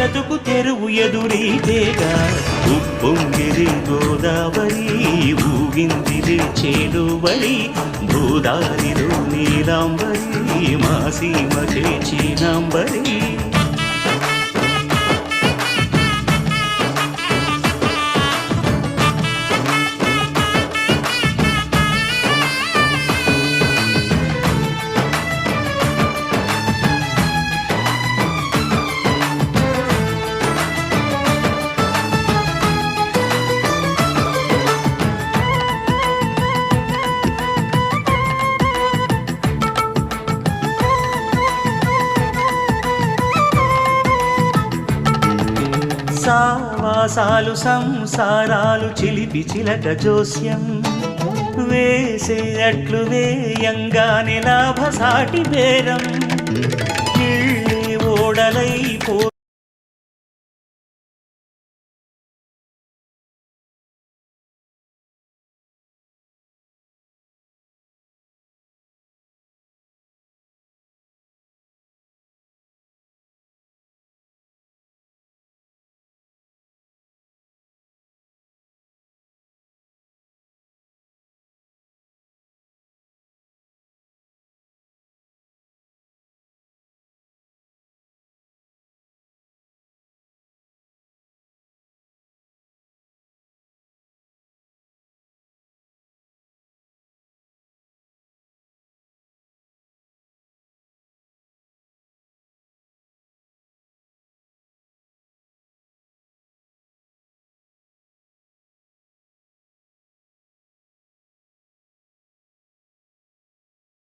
బ్రతుకు తెరువు ఎదురీతేగా ఉప్పొంగిరి గోదావరి ఊగిందిరి చేడువరి గోదారిలో నీలాంబరి మా సీమకే చీనాంబరి సావాసాలు సంసారాలు చిలిపి చిలక జోస్యం వేసే అట్లు వేయంగానే లాభసాటి బేరం ఓడలై